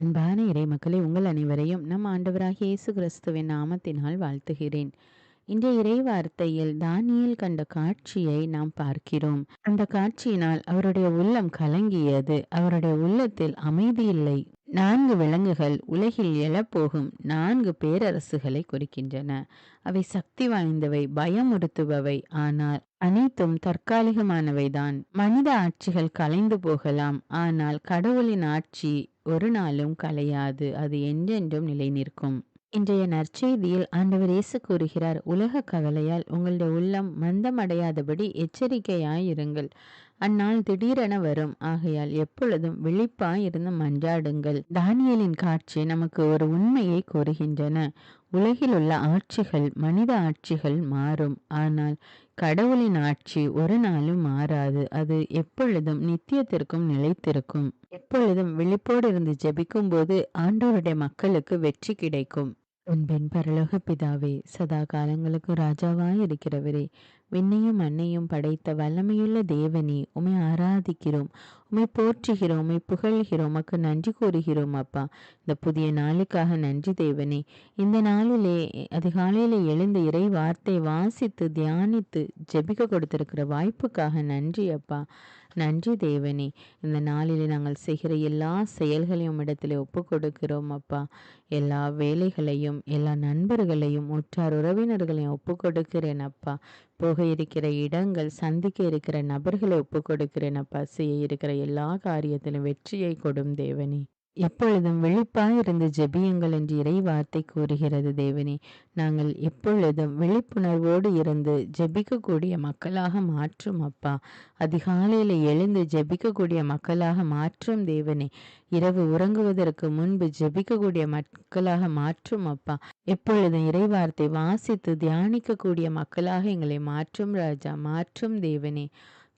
அன்பான இறைமக்களே, உங்கள் அனைவரையும் நம் ஆண்டவராகிய இயேசு கிறிஸ்துவின் நாமத்தினால் வாழ்த்துகிறேன். இன்றைய இறை வார்த்தையில் தானியேல் கண்ட காட்சியை நாம் பார்க்கிறோம். அந்த காட்சியினால் அவருடைய உள்ளம் கலங்கியது. அவருடைய உள்ளத்தில் அமைதி இல்லை. 4 விலங்குகள் உலகில் எழப்போகும் 4 பேரரசுகளை குறிக்கின்றன. அவை சக்தி வாய்ந்தவை, பயமுறுத்துபவை. ஆனால் அனைத்தும் தற்காலிகமானவைதான். மனித ஆட்சிகள் கலைந்து போகலாம். ஆனால் கடவுளின் ஆட்சி ஒரு நாளும் கலையாது. அது என்றென்றும் நிலை நிற்கும். இன்றைய நற்செய்தியில் ஆண்டவர் இயேசு கூறுகிறார், உலக கவலையால் உங்களுடைய உள்ளம் மந்தமடையாதபடி எச்சரிக்கையாயிருங்கள். அந்நாள் திடீரென வரும். ஆகையால் எப்பொழுதும் விழிப்பாய் இருந்து மன்றாடுங்கள். தானியேலின் காட்சி நமக்கு ஒரு உண்மையை கூறுகின்றன. உலகில் உள்ள ஆட்சிகள், மனித ஆட்சிகள் மாறும். ஆனால் கடவுளின் ஆட்சி ஒரு நாளும் மாறாது. அது எப்பொழுதும் நித்தியத்திற்கும் நிலைத்திருக்கும். எப்பொழுதும் விழிப்போடு இருந்து ஜெபிக்கும் போது ஆண்டவருடைய மக்களுக்கு வெற்றி கிடைக்கும். அன்பின் பரலோக பிதாவே, சதா காலங்களுக்கு ராஜாவாய் இருக்கிறவரே, விண்ணையும் மண்ணையும் படைத்த வல்லமையுள்ள தேவனே, உம்மை ஆராதிக்கிறோம், உம்மை போற்றுகிறோம், உம்மை புகழ்கிறோம், உமக்கு நன்றி கூறுகிறோம் அப்பா. இந்த புதிய நாளுக்காக நன்றி தேவனே. இந்த நாளிலே அதிகாலையில எழுந்து இறை வார்த்தை வாசித்து தியானித்து ஜெபிக்க கொடுத்திருக்கிற வாய்ப்புக்காக நன்றி அப்பா. நன்றி தேவனே. இந்த நாளிலே நாங்கள் செய்கிற எல்லா செயல்களையும் உம்மிடத்திலே ஒப்பு கொடுக்கிறோம் அப்பா. எல்லா வேலைகளையும், எல்லா நண்பர்களையும், உற்றார் உறவினர்களையும் ஒப்பு கொடுக்கிறேன் அப்பா. போக இருக்கிற இடங்கள், சந்திக்க இருக்கிற நபர்களை ஒப்பு கொடுக்கிறேன் அப்பா. செய்ய இருக்கிற எல்லா காரியத்திலும் வெற்றியை கொடும் தேவனே. எப்பொழுதும் விழிப்பாயிருந்து ஜெபியுங்கள் என்று இறை வார்த்தை கூறுகிறது தேவனே. நாங்கள் எப்பொழுதும் விழிப்புணர்வோடு இருந்து ஜெபிக்கக்கூடிய மக்களாக மாற்றும் அப்பா. அதிகாலையில எழுந்து ஜெபிக்கக்கூடிய மக்களாக மாற்றும் தேவனே. இரவு உறங்குவதற்கு முன்பு ஜெபிக்கக்கூடிய மக்களாக மாற்றும் அப்பா. எப்பொழுதும் இறை வார்த்தை வாசித்து தியானிக்கக்கூடிய மக்களாக எங்களை மாற்றும் ராஜா, மாற்றும் தேவனே.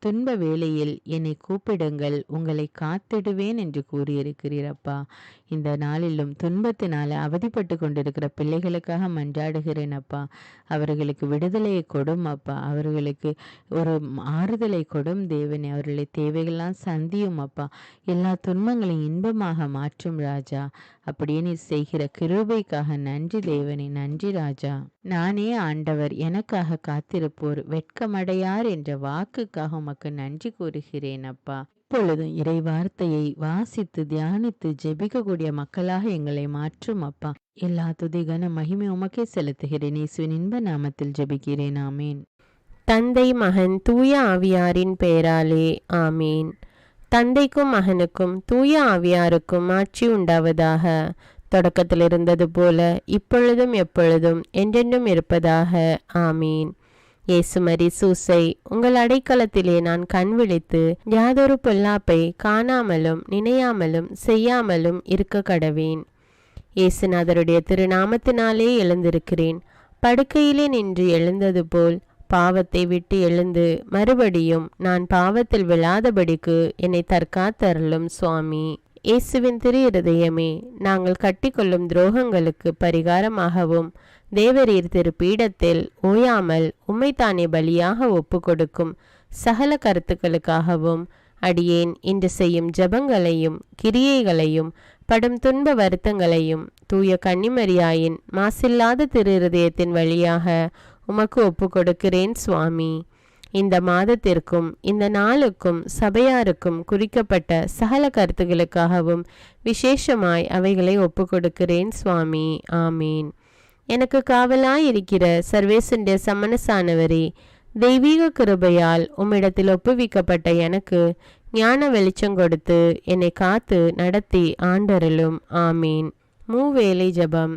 துன்ப வேளையில் என்னை கூப்பிடுங்கள், உங்களை காத்திடுவேன் என்று கூறியிருக்கிறீரப்பா. இந்த நாளிலும் துன்பத்தினால அவதிப்பட்டு கொண்டிருக்கிற பிள்ளைகளுக்காக மன்றாடுகிறேன் அப்பா. அவர்களுக்கு விடுதலையை கொடும் அப்பா. அவர்களுக்கு ஒரு ஆறுதலை கொடும் தேவனே. அவர்களை தேவைகள்லாம் சந்தியும் அப்பா. எல்லா துன்பங்களையும் இன்பமாக மாற்றும் ராஜா. அப்படியே நீ செய்கிற கிருபைக்காக நன்றி தேவனே, நன்றி ராஜா. நானே ஆண்டவர், எனக்காக காத்திருப்போர் வெட்கமடையார் என்ற வாக்குக்காக உமக்கு நன்றி கூறுகிறேன் அப்பா. இப்பொழுதும் இறை வார்த்தையை வாசித்து தியானித்து ஜெபிக்கக்கூடிய மக்களாக எங்களை மாற்றும் அப்பா. எல்லா துதிகன மகிமை உமக்கே செலுத்துகிறேன். இயேசுவின் இன்ப நாமத்தில் ஜெபிக்கிறேன். ஆமேன். தந்தை மகன் தூய ஆவியாரின் பெயராலே ஆமீன். தந்தைக்கும் மகனுக்கும் தூய ஆவியாருக்கும் ஆட்சி உண்டாவதாக. தொடக்கத்தில் இருந்தது போல இப்பொழுதும் எப்பொழுதும் என்றென்றும் இருப்பதாக. ஆமீன். இயேசுமரி சூசை, உங்கள் அடைக்கலத்திலே நான் கண் விழித்து யாதொரு பொல்லாப்பை காணாமலும் நினையாமலும் செய்யாமலும் இருக்க கடவேன். இயேசுநாதருடைய திருநாமத்தினாலே எழுந்திருக்கிறேன். படுக்கையிலே நின்று எழுந்தது போல் பாவத்தை விட்டு எழுந்து மறுபடியும் நான் பாவத்தில் விழாதபடிக்கு என்னை தற்காத்தருளும் சுவாமி. இயேசுவின் திரு இருதயமே, நாங்கள் கட்டிக்கொள்ளும் துரோகங்களுக்கு பரிகாரமாகவும் தேவரீர் திரு பீடத்தில் ஓயாமல் உம்மைத்தானே பலியாக ஒப்பு கொடுக்கும் சகல கருத்துக்களுக்காகவும் அடியேன் இன்று செய்யும் ஜபங்களையும் கிரியைகளையும் படும் துன்ப வருத்தங்களையும் தூய கன்னிமரியாயின் மாசில்லாத திரு இருதயத்தின் வழியாக உமக்கு ஒப்பு கொடுக்கிறேன் சுவாமி. இந்த மாதத்திற்கும் இந்த நாளுக்கும் சபையாருக்கும் குறிக்கப்பட்ட சகல கருத்துகளுக்காகவும் விசேஷமாய் அவைகளை ஒப்பு கொடுக்கிறேன் சுவாமி. ஆமீன். எனக்கு காவலாயிருக்கிற சர்வேசுடைய சமனசானவரே, தெய்வீக கிருபையால் உம்மிடத்தில் ஒப்புவிக்கப்பட்ட எனக்கு ஞான வெளிச்சம் கொடுத்து என்னை காத்து நடத்தி ஆண்டருளும். ஆமீன். மூவேளை ஜபம்.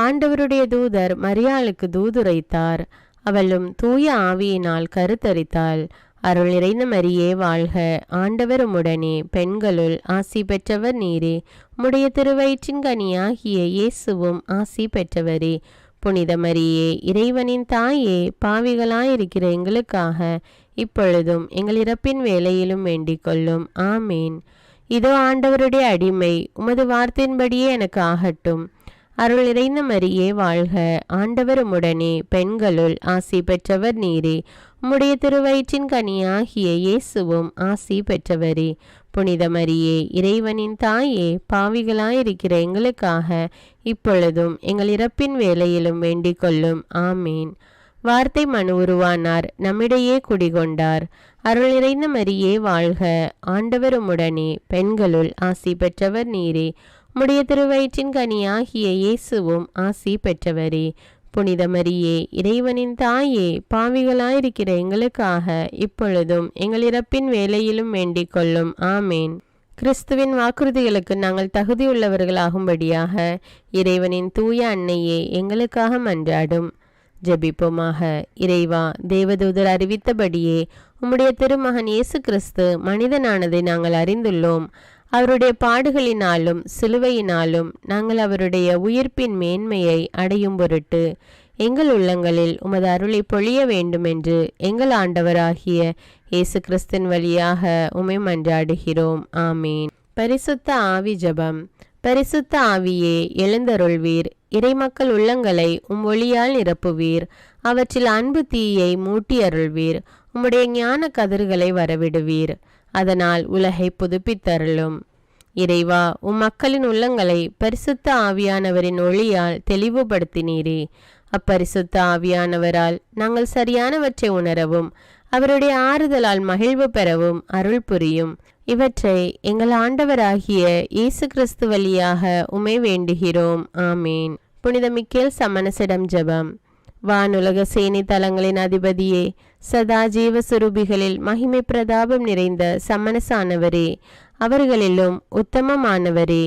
ஆண்டவருடைய தூதர் மரியாளுக்கு தூதுரைத்தார். அவளும் தூய ஆவியினால் கருத்தரித்தாள். அருள் நிறைந்த மரியே வாழ்க, ஆண்டவர் உம்முடனே, பெண்களுள் ஆசி பெற்றவர் நீரே. உம்முடைய திருவயிற்றின் கனியாகிய இயேசுவும் ஆசி பெற்றவரே. புனித மரியே, இறைவனின் தாயே, பாவிகளாயிருக்கிற எங்களுக்காக இப்பொழுதும் எங்கள் இறப்பின் வேளையிலும் வேண்டிக் கொள்ளும். ஆமேன். இதோ ஆண்டவருடைய அடிமை, உமது வார்த்தையின்படியே எனக்கு ஆகட்டும். அருள் நிறைந்த மரியே வாழ்க, ஆண்டவர் உம்முடனே, பெண்களுள் ஆசி பெற்றவர் நீரே. உம்முடைய திருவயிற்றின் கனியாகிய இயேசுவும் ஆசி பெற்றவரே. புனித மரியே, இறைவனின் தாயே, பாவிகளாயிருக்கிற எங்களுக்காக இப்பொழுதும் எங்கள் இறப்பின் வேளையிலும் வேண்டிக் கொள்ளும். ஆமீன். வார்த்தை மனு உருவானார், நம்மிடையே குடிகொண்டார். அருள் நிறைந்த மரியே வாழ்க, ஆண்டவர் உம்முடனே, பெண்களுள் ஆசி பெற்றவர் நீரே. உம்முடைய திருவயிற்றின் கனியாகிய இயேசுவும் ஆசி பெற்றவரே. புனித மரியே, இறைவனின் தாயே, பாவிகளாயிருக்கிற எங்களுக்காக இப்பொழுதும் எங்கள் இறப்பின் வேளையிலும் வேண்டிக் கொள்ளும். ஆமேன். கிறிஸ்துவின் வாக்குறுதிகளுக்கு நாங்கள் தகுதியுள்ளவர்களாகும்படியாக இறைவனின் தூய அன்னையே எங்களுக்காக மன்றாடும். ஜெபிப்போமாக. இறைவா, தேவதூதர் அறிவித்தபடியே உம்முடைய திருமகன் இயேசு கிறிஸ்து மனிதனானதை நாங்கள் அறிந்துள்ளோம். அவருடைய பாடுகளினாலும் சிலுவையினாலும் நாங்கள் அவருடைய உயிர்ப்பின் மேன்மையை அடையும் பொருட்டு எங்கள் உள்ளங்களில் உமது அருளை பொழிய வேண்டுமென்று எங்கள் ஆண்டவராகிய இயேசு கிறிஸ்தின் வழியாக உம்மை மன்றாடுகிறோம். ஆமீன். பரிசுத்த ஆவி ஜெபம். பரிசுத்த ஆவியே, எழுந்தருள்வீர். இறைமக்கள் உள்ளங்களை ஒளியால் நிரப்புவீர். அவற்றில் அன்பு தீயை மூட்டி அருள்வீர். உம்முடைய ஞான கதிர்களை வரவிடுவீர். அதனால் உலகை புதுப்பித்தருளும். இறைவா, மக்களின் உள்ளங்களை பரிசுத்த ஆவியானவரின் ஒளியால் தெளிவுபடுத்தினீரே. அப்பரிசுத்த ஆவியானவரால் நாங்கள் சரியானவற்றை உணரவும் அவருடைய ஆறுதலால் மகிழ்வு பெறவும் அருள் புரியும். இவற்றை எங்கள் ஆண்டவராகிய இயேசு கிறிஸ்து வழியாக உம்மை வேண்டுகிறோம். ஆமீன். புனித மிக்கேல் சமணசிடம் ஜெபம். வானுலக சேனை தலங்களின் அதிபதியே, சதா ஜீவ சுரூபிகளில் மகிமை பிரதாபம் நிறைந்த சமணசானவரே, அவர்களிலும் உத்தமமானவரே,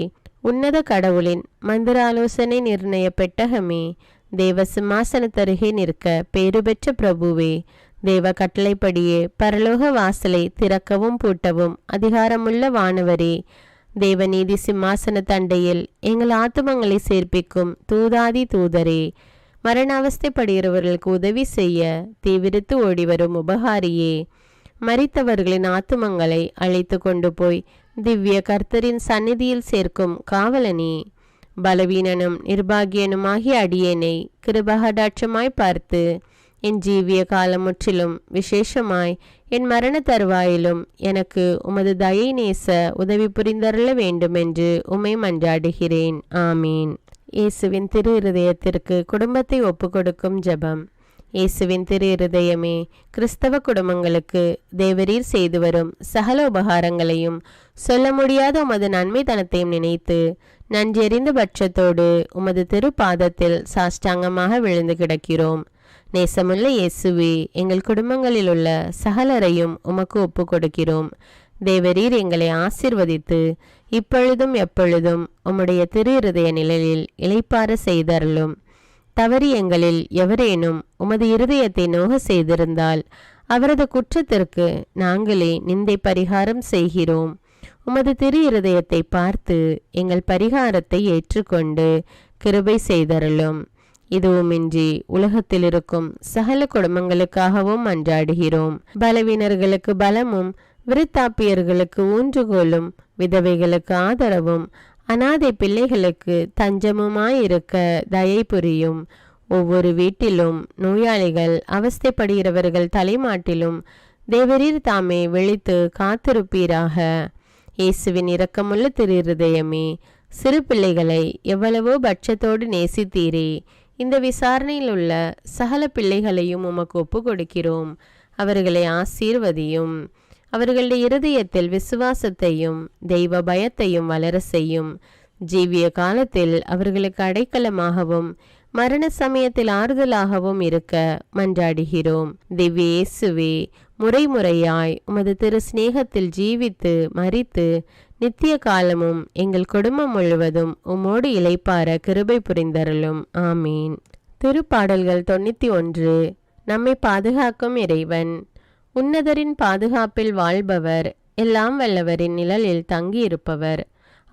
உன்னத கடவுளின் மந்திராலோசனை நிர்ணய பெட்டகமே, தேவ சிம்மாசனத்தருகே நிற்க பேறு பெற்ற பிரபுவே, தேவ கட்டளைப்படியே பரலோக வாசலை திறக்கவும் பூட்டவும் அதிகாரமுள்ள வானவரே, தேவநீதி சிம்மாசன தண்டையில் எங்கள் ஆத்துமங்களை சேர்ப்பிக்கும் தூதாதி தூதரே, மரண அவஸ்தைப்படுகிறவர்களுக்கு உதவி செய்ய தீவிரித்து ஓடிவரும் உபகாரியே, மரித்தவர்களின் ஆத்துமங்களை அழைத்து கொண்டு போய் திவ்ய கர்த்தரின் சந்நிதியில் சேர்க்கும் காவலனே, பலவீனனும் நிர்பாகியனுமாகிய அடியேனை கிருபகடாட்சமாய் பார்த்து என் ஜீவிய காலம் முற்றிலும் விசேஷமாய் என் மரண தருவாயிலும் எனக்கு உமது தயை நேச உதவி புரிந்தருள வேண்டுமென்று உம்மை மன்றாடுகிறேன். ஆமீன். இயேசுவின் திரு இருதயத்திற்கு குடும்பத்தை ஒப்புக்கொடுக்கும் ஜெபம். இயேசுவின் திரு இருதயமே, கிறிஸ்தவ குடும்பங்களுக்கு தேவரீர் செய்து வரும் சகல உபகாரங்களையும் சொல்ல முடியாத உமது நன்மைத்தனத்தையும் நினைத்து நன்றெறிந்த பட்சத்தோடு உமது திரு பாதத்தில் சாஷ்டாங்கமாக விழுந்து கிடக்கிறோம். நேசமுள்ள இயேசுவே, எங்கள் குடும்பங்களில் உள்ள சகலரையும் உமக்கு ஒப்பு கொடுக்கிறோம். தேவரீர் எங்களை ஆசிர்வதித்து இப்பொழுதும் எப்பொழுதும் உம்முடைய திரு இருதய நிழலில் இளைப்பாற செய்தருளும். தவறி எங்களில் எவரேனும் உமது இருதயத்தை நோக செய்திருந்தால் அவரது குற்றத்திற்கு நாங்களே நிந்தை பரிகாரம் செய்கிறோம். உமது திரு இருதயத்தை பார்த்து எங்கள் பரிகாரத்தை ஏற்றுக்கொண்டு கிருபை செய்தருளும். இதுவுமின்றி உலகத்தில் இருக்கும் சகல குடும்பங்களுக்காகவும் மன்றாடுகிறோம். பலவீனர்களுக்கு பலமும், விருத்தாப்பியர்களுக்கு ஊன்றுகோலும், விதவைகளுக்கு ஆதரவும், அனாதை பிள்ளைகளுக்கு தஞ்சமுமாயிருக்க தயை புரியும். ஒவ்வொரு வீட்டிலும் நோயாளிகள் அவஸ்தைப்படுகிறவர்கள் தலைமாட்டிலும் தேவரீர் தாமே விழித்து காத்திருப்பீராக. இயேசுவின் இரக்கமுள்ள திரு இருதயமே, சிறு பிள்ளைகளை எவ்வளவோ பட்சத்தோடு நேசித்தீரே. இந்த விசாரணையில் உள்ள சகல பிள்ளைகளையும் உமக்கு ஒப்பு கொடுக்கிறோம். அவர்களை ஆசீர்வதியும். அவர்களுடைய இருதயத்தில் விசுவாசத்தையும் தெய்வ பயத்தையும் வளர செய்யும். ஜீவிய காலத்தில் அவர்களுக்கு அடைக்கலமாகவும் மரண சமயத்தில் ஆறுதலாகவும் இருக்க மன்றாடுகிறோம். திவ்ய இயேசுவே, முறைமுறையாய் உமது திரு சிநேகத்தில் ஜீவித்து மரித்து நித்திய காலமும் எங்கள் குடும்பம் முழுவதும் உம்மோடு இளைப்பார கிருபை புரிந்தருளும். ஆமீன். திருப்பாடல்கள் 91. நம்மை பாதுகாக்கும் இறைவன். உன்னதரின் பாதுகாப்பில் வாழ்பவர், எல்லாம் வல்லவரின் நிழலில் தங்கியிருப்பவர்.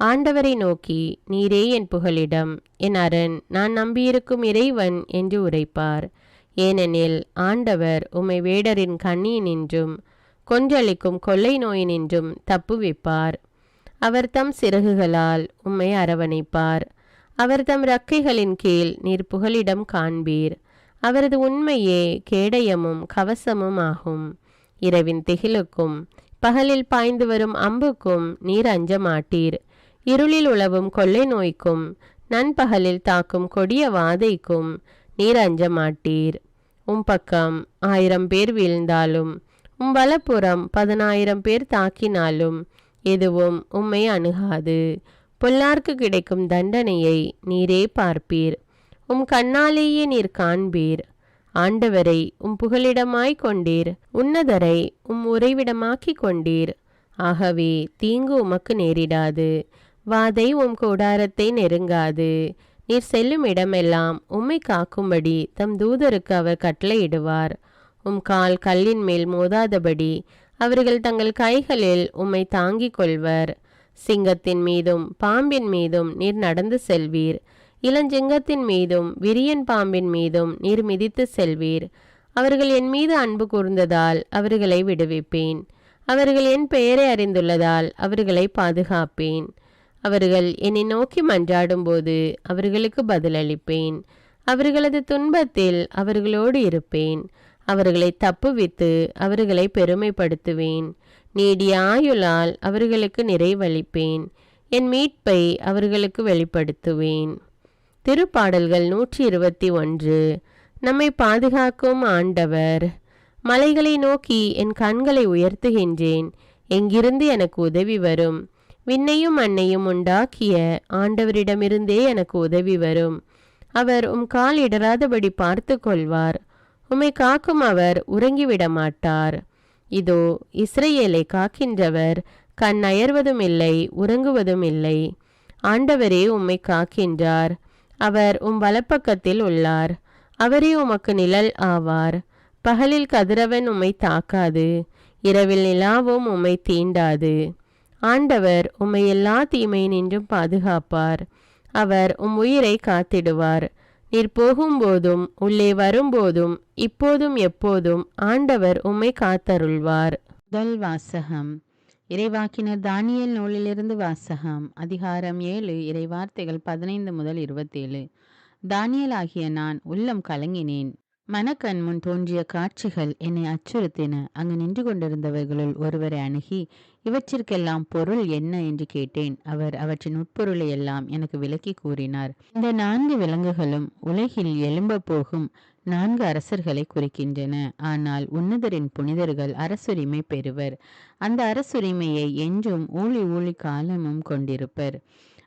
ஆண்டவரை நோக்கி, நீரே என் புகலிடம், என் அரண், நான் நம்பியிருக்கும் இறைவன் என்று உரைப்பார். ஏனெனில் ஆண்டவர் உம்மை வேடரின் கண்ணியினின்றும் கொன்றளிக்கும் கொள்ளை நோயினின்றும் தப்புவிப்பார். அவர் தம் சிறகுகளால் உம்மை அரவணைப்பார். அவர் தம் இறக்கைகளின் கீழ் நீர் புகலிடம் காண்பீர். அவரது உண்மையே கேடயமும் கவசமும் ஆகும். இரவின் திகிலுக்கும் பகலில் பாய்ந்து வரும் அம்புக்கும் நீர் அஞ்ச மாட்டீர். இருளில் உலவும் கொள்ளை நோய்க்கும் நண்பகலில் தாக்கும் கொடிய வாதைக்கும் நீர் அஞ்ச மாட்டீர். பக்கம் 1000 பேர் வீழ்ந்தாலும் வலப்புறம் 10,000 பேர் தாக்கினாலும் எதுவும் உம்மை அணுகாது. பொல்லார்க்கு கிடைக்கும் தண்டனையை நீரே பார்ப்பீர். கண்ணாலேயே நீர் காண்பீர். ஆண்டவரை புகலிடமாய் கொண்டீர். உன்னதரை உறைவிடமாக்கி கொண்டீர். ஆகவே தீங்கு உமக்கு நேரிடாது. வாதை கூடாரத்தை நெருங்காது. நீர் செல்லும் இடமெல்லாம் உம்மை காக்கும்படி தம் தூதருக்கு அவர் கட்டளையிடுவார். கால் கல்லின் மேல் மோதாதபடி அவர்கள் தங்கள் கைகளில் உம்மை தாங்கிக் கொள்வர். சிங்கத்தின் மீதும் பாம்பின் மீதும் நீர் நடந்து செல்வீர். இளஞ்சிங்கத்தின் மீதும் விரியன் பாம்பின் மீதும் நீர் மிதித்து செல்வீர். அவர்கள் என் மீது அன்பு கூர்ந்ததால் அவர்களை விடுவிப்பேன். அவர்கள் என் பெயரை அறிந்துள்ளதால் அவர்களை பாதுகாப்பேன். அவர்கள் என்னை நோக்கி மன்றாடும்போது அவர்களுக்கு பதிலளிப்பேன். அவர்களது துன்பத்தில் அவர்களோடு இருப்பேன். அவர்களை தப்புவித்து அவர்களை பெருமைப்படுத்துவேன். நீடிய ஆயுளால் அவர்களுக்கு நிறைவளிப்பேன். என் மீட்பை அவர்களுக்கு வெளிப்படுத்துவேன். திருப்பாடல்கள் 121. நம்மை பாதுகாக்கும் ஆண்டவர். மலைகளை நோக்கி என் கண்களை உயர்த்துகின்றேன். எங்கிருந்து எனக்கு உதவி வரும்? விண்ணையும் மண்ணையும் உண்டாக்கிய ஆண்டவரிடமிருந்தே எனக்கு உதவி வரும். அவர் கால் இடராதபடி பார்த்து கொள்வார். உம்மை காக்கும் அவர் உறங்கிவிட மாட்டார். இதோ இஸ்ரவேலை காக்கின்றவர் கண் அயர்வதும் இல்லை, உறங்குவதும் இல்லை. ஆண்டவரே உம்மை காக்கின்றார். அவர் வலப்பக்கத்தில் உள்ளார். அவரே உமக்கு நிழல் ஆவார். பகலில் கதிரவன் உம்மை தாக்காது, இரவில் நிலாவும் உம்மை தீண்டாது. ஆண்டவர் உம்மை எல்லா தீமையினின்றும் பாதுகாப்பார். அவர் உயிரை காத்திடுவார். நீர் போகும்போதும் உள்ளே வரும்போதும் இப்போதும் எப்போதும் ஆண்டவர் உம்மை காத்தருள்வார். முதல் வாசகம். இறைவாக்கினர் தானியேல் நூலிலிருந்து வாசகம். அதிகாரம் 7, இறைவார்த்தைகள் 15 முதல் 27. தானியேல் ஆகிய நான் உள்ளம் கலங்கினேன். மனக்கண் முன் தோன்றிய காட்சிகள் என்னை அச்சுறுத்தின. அங்கு நின்று கொண்டிருந்தவர்களுள் ஒருவரை அணுகி, இவற்றிற்கெல்லாம் பொருள் என்ன என்று கேட்டேன். அவர் அவற்றின் உட்பொருளை எல்லாம் எனக்கு விளக்கி கூறினார். இந்த 4 விலங்குகளும் உலகில் எழும்ப போகும் 4 அரசர்களை குறிக்கின்றன. ஆனால் உன்னதரின் புனிதர்கள் அரசுரிமை பெறுவர். அந்த அரசுரிமையை என்றும் ஊழி காலமும் கொண்டிருப்பர்.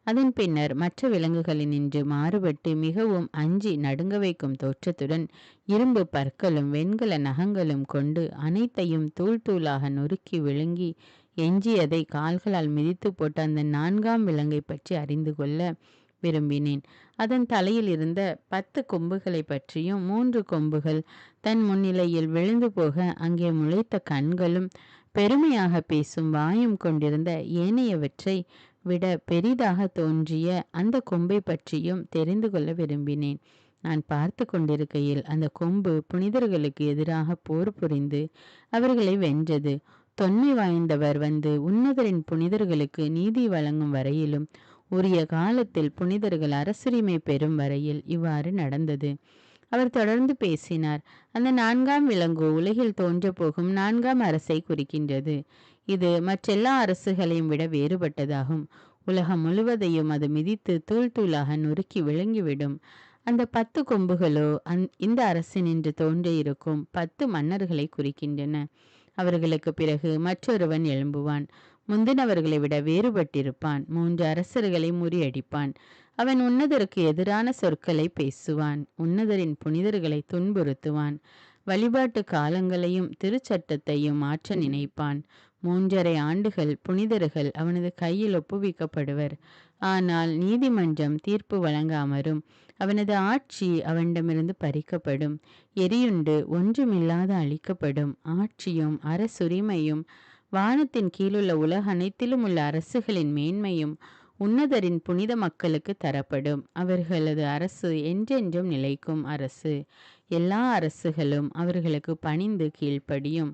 அதன் பின்னர் மற்ற விலங்குகளினின்று மாறுபட்டு மிகவும் அஞ்சி நடுங்க வைக்கும் தோற்றத்துடன் இரும்பு பற்களும் வெண்கல நகங்களும் கொண்டு அனைத்தையும் தூள் தூளாக நொறுக்கி விழுங்கி எஞ்சியதை கால்களால் மிதித்து போட்ட அந்த 4ஆம் விலங்கை பற்றி அறிந்து கொள்ள விரும்பினேன். அதன் தலையில் இருந்த 10 கொம்புகளை பற்றியும் 3 கொம்புகள் தன் முன்னிலையில் விழுந்து போக அங்கே முளைத்த கண்களும் பெருமையாக பேசும் வாயும் கொண்டிருந்த ஏனையவற்றை விட பெரிதாக தோன்றிய அந்த கொம்பை பற்றியும் தெரிந்து கொள்ள விரும்பினேன். நான் பார்த்து கொண்டிருக்கையில் அந்த கொம்பு புனிதர்களுக்கு எதிராக போர் புரிந்து அவர்களை வென்றது. தொன்மை வாய்ந்தவர் வந்து உன்னதரின் புனிதர்களுக்கு நீதி வழங்கும் வரையிலும் உரிய காலத்தில் புனிதர்கள் அரசுரிமை பெறும் வரையில் இவ்வாறு நடந்தது. அவர் தொடர்ந்து பேசினார். அந்த 4ஆம் விலங்கு உலகில் தோன்ற போகும் 4ஆம் அரசை குறிக்கின்றது. இது மற்றெல்லா அரசுகளையும் விட வேறுபட்டதாகும். உலகம் முழுவதையும் அது மிதித்து தூள் தூளாக நொறுக்கி விழுங்கிவிடும். அந்த 10 கொம்புகளோ இந்த அரசினின்று தோன்ற இருக்கும் 10 மன்னர்களை குறிக்கின்றன. அவர்களுக்கு பிறகு மற்றொருவன் எழும்புவான். முந்தினவர்களை விட வேறுபட்டிருப்பான். 3 அரசர்களை முறியடிப்பான். அவன் உன்னதருக்கு எதிரான சொற்களை பேசுவான். உன்னதரின் புனிதர்களை துன்புறுத்துவான். வழிபாட்டு காலங்களையும் திருச்சட்டத்தையும் மாற்ற நினைப்பான். 3½ ஆண்டுகள் புனிதர்கள் அவனது கையில் ஒப்புவிக்கப்படுவர். ஆனால் நீதிமன்றம் தீர்ப்பு வழங்க அமரும். அவனது ஆட்சி அவனிடமிருந்து பறிக்கப்படும். எரியுண்டு ஒன்றுமில்லாத அழிக்கப்படும். ஆட்சியும் அரசுரிமையும் வானத்தின் கீழுள்ள உலக அனைத்திலும் உள்ள அரசுகளின் மேன்மையும் உன்னதரின் புனித மக்களுக்கு தரப்படும். அவர்களது அரசு என்றென்றும் நிலைக்கும் அரசு. எல்லா அரசுகளும் அவர்களுக்கு பணிந்து கீழ்ப்படியும்.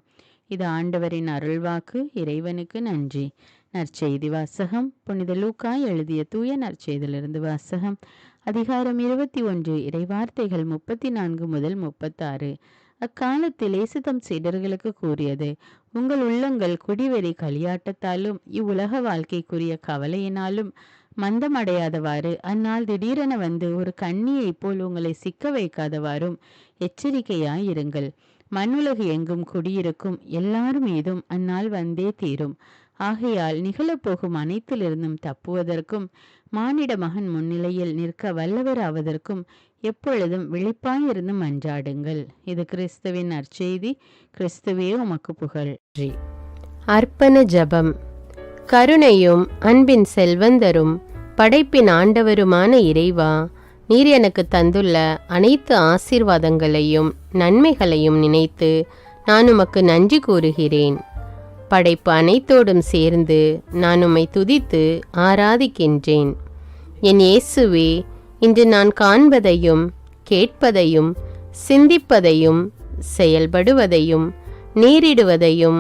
இது ஆண்டவரின் அருள்வாக்கு. இறைவனுக்கு நன்றி. நற்செய்தி வாசகம். புனித லூக்கா எழுதிய தூய நற்செய்தியிலிருந்து வாசகம். அதிகாரம் 21, இறைவார்த்தைகள் 34 முதல் 36. அக்காலத்தில் இயேசு தம் சீடர்களுக்கு கூறியது, உங்கள் உள்ளங்கள் குடிவெறி களியாட்டத்தாலும் இவ்வுலக வாழ்க்கைக்குரிய கவலையினாலும் மந்தமடையாதவாறு அந்நாள் திடீரென வந்து ஒரு கண்ணியைப் போல் உங்களை சிக்க வைக்காதவாறும் எச்சரிக்கையாயிருங்கள். மண்ணுலகு எங்கும் குடியிருக்கும் எல்லார் மீதும் அந்நாள் வந்தே தீரும். ஆகையால் நிகழப்போகும் அனைத்திலிருந்தும் தப்புவதற்கும் மானிட மகன் முன்னிலையில் நிற்க வல்லவராவதற்கும் எப்பொழுதும் விழிப்பாயிருந்து மன்றாடுங்கள். இது கிறிஸ்துவின் நற்செய்தி. கிறிஸ்துவே உமக்கு புகழ். அர்ப்பண ஜெபம். கருணையும் அன்பின் செல்வந்தரும் படைப்பின் ஆண்டவருமான இறைவா, நீர் எனக்கு தந்துள்ள அனைத்து ஆசீர்வாதங்களையும் நன்மைகளையும் நினைத்து நான் உமக்கு நன்றி கூறுகிறேன். படைப்பு அனைத்தோடும் சேர்ந்து நான் உம்மை துதித்து ஆராதிக்கின்றேன். என் இயேசுவே, இன்று நான் காண்பதையும் கேட்பதையும் சிந்திப்பதையும் செயல்படுவதையும் நேரிடுவதையும்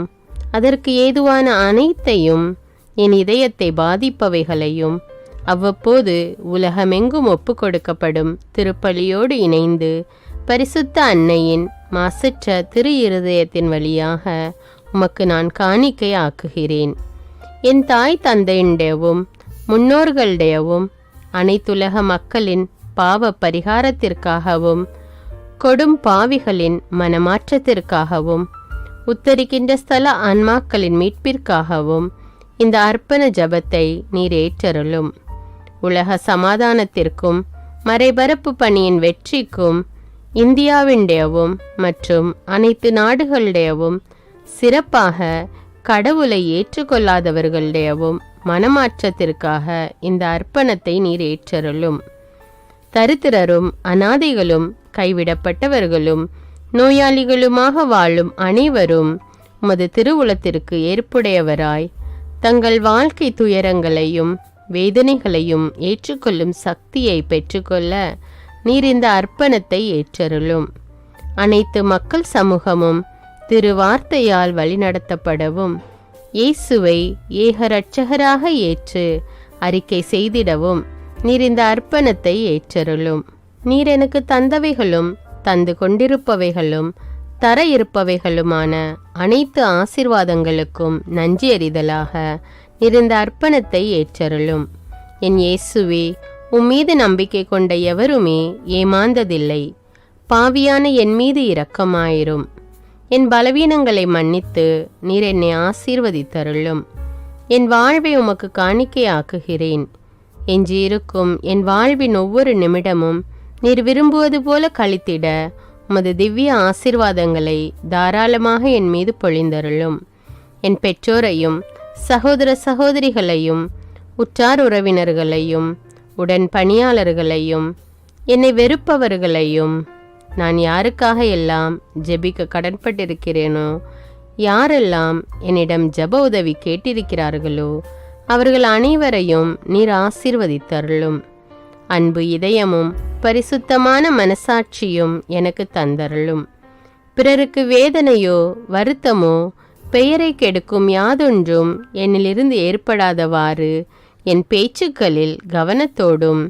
அதற்கு ஏதுவான அனைத்தையும் என் இதயத்தை பாதிப்பவைகளையும் அவ்வப்போது உலகமெங்கும் ஒப்பு கொடுக்கப்படும் திருப்பலியோடு இணைந்து பரிசுத்த அன்னையின் மாசற்ற திரு இருதயத்தின் வழியாக உமக்கு நான் காணிக்கை ஆக்குகிறேன். என் தாய் தந்தையுடையவும் முன்னோர்களுடையவும் அனைத்துலக மக்களின் பாவ பரிகாரத்திற்காகவும் கொடும் பாவிகளின் மனமாற்றத்திற்காகவும் உத்தரிக்கின்ற ஸ்தல ஆன்மாக்களின் மீட்பிற்காகவும் இந்த அர்ப்பண ஜபத்தை நீர் ஏற்றருளும். உலக சமாதானத்திற்கும் மறைபரப்பு பணியின் வெற்றிக்கும் இந்தியாவின்டையவும் மற்றும் அனைத்து நாடுகளுடையவும் சிறப்பாக கடவுளை ஏற்றுக்கொள்ளாதவர்களுடையவும் மனமாற்றத்திற்காக இந்த அர்ப்பணத்தை நீர் ஏற்றருளும். தரித்திரரும் அனாதைகளும் கைவிடப்பட்டவர்களும் நோயாளிகளுமாக வாழும் அனைவரும் உமது திருவுளத்திற்கு ஏற்புடையவராய் தங்கள் வாழ்க்கை துயரங்களையும் வேதனைகளையும் ஏற்றுக்கொள்ளும் சக்தியை பெற்றுக்கொள்ள நீர் இந்த அர்ப்பணத்தை ஏற்றருளும். அனைத்து மக்கள் சமூகமும் திருவார்த்தையால் வழிநடத்தப்படவும் இயேசுவை ஏக இரட்சகராக ஏற்று அறிக்கை செய்திடவும் நீர் இந்த அர்ப்பணத்தை ஏற்றருளும். நீர் எனக்கு தந்தவைகளும் தந்து கொண்டிருப்பவைகளும் தர இருப்பவைகளுமான அனைத்து ஆசீர்வாதங்களுக்கும் நன்றி அறிதலாக நீர் இந்த அர்ப்பணத்தை ஏற்றருளும். என் இயேசுவே, உம்மீது நம்பிக்கை கொண்ட எவருமே ஏமாந்ததில்லை. பாவியான என் மீது இரக்கமாயிரும். என் பலவீனங்களை மன்னித்து நீர் என்னை ஆசீர்வதித்தருளும். என் வாழ்வை உமக்கு காணிக்கையாக்குகிறேன். எஞ்சியிருக்கும் என் வாழ்வின் ஒவ்வொரு நிமிடமும் நீர் விரும்புவது போல கழித்திட உமது திவ்ய ஆசீர்வாதங்களை தாராளமாக என் மீது பொழிந்தருளும். என் பெற்றோரையும் சகோதர சகோதரிகளையும் உற்றார் உறவினர்களையும் உடன் பணியாளர்களையும் என்னை வெறுப்பவர்களையும் நான் யாருக்காக எல்லாம் ஜெபிக்க கடன்பட்டிருக்கிறேனோ, யாரெல்லாம் என்னிடம் ஜெப உதவி கேட்டிருக்கிறார்களோ அவர்கள் அனைவரையும் நீர் ஆசீர்வதித்தருளும். அன்பு இதயமும் பரிசுத்தமான மனசாட்சியும் எனக்கு தந்தருளும். பிறருக்கு வேதனையோ வருத்தமோ பெயரை கெடுக்கும் யாதொன்றும் என்னிலிருந்து ஏற்படாதவாறு என் பேச்சுக்களில் கவனத்தோடும்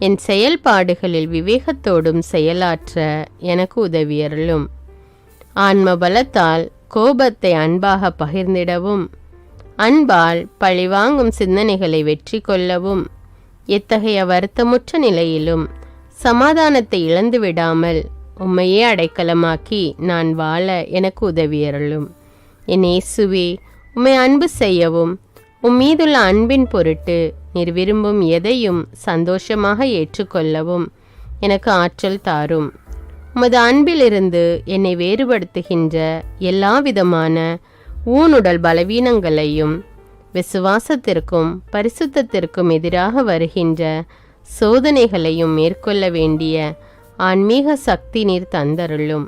என் செயல்பாடுகளில் விவேகத்தோடும் செயலாற்ற எனக்கு உதவியருளும். ஆன்ம பலத்தால் கோபத்தை அன்பாக பகிர்ந்திடவும் அன்பால் பழிவாங்கும் சிந்தனைகளை வெற்றி கொள்ளவும் எத்தகைய வருத்தமுற்ற நிலையிலும் சமாதானத்தை இழந்து விடாமல் உம்மையே அடைக்கலமாக்கி நான் வாழ எனக்கு உதவியருளும். என் இயேசுவே, உம்மை அன்பு செய்யவும் உம்மீதுள்ள அன்பின் பொருட்டு நீர் விரும்பும் எதையும் சந்தோஷமாக ஏற்றுக்கொள்ளவும் எனக்கு ஆற்றல் தாரும். உமது அன்பிலிருந்து என்னை வேறுபடுத்துகின்ற எல்லா விதமான ஊனுடல் பலவீனங்களையும் விசுவாசத்திற்கும் பரிசுத்தத்திற்கும் எதிராக வருகின்ற சோதனைகளையும் மேற்கொள்ள வேண்டிய ஆன்மீக சக்தி நீர் தந்தருளும்.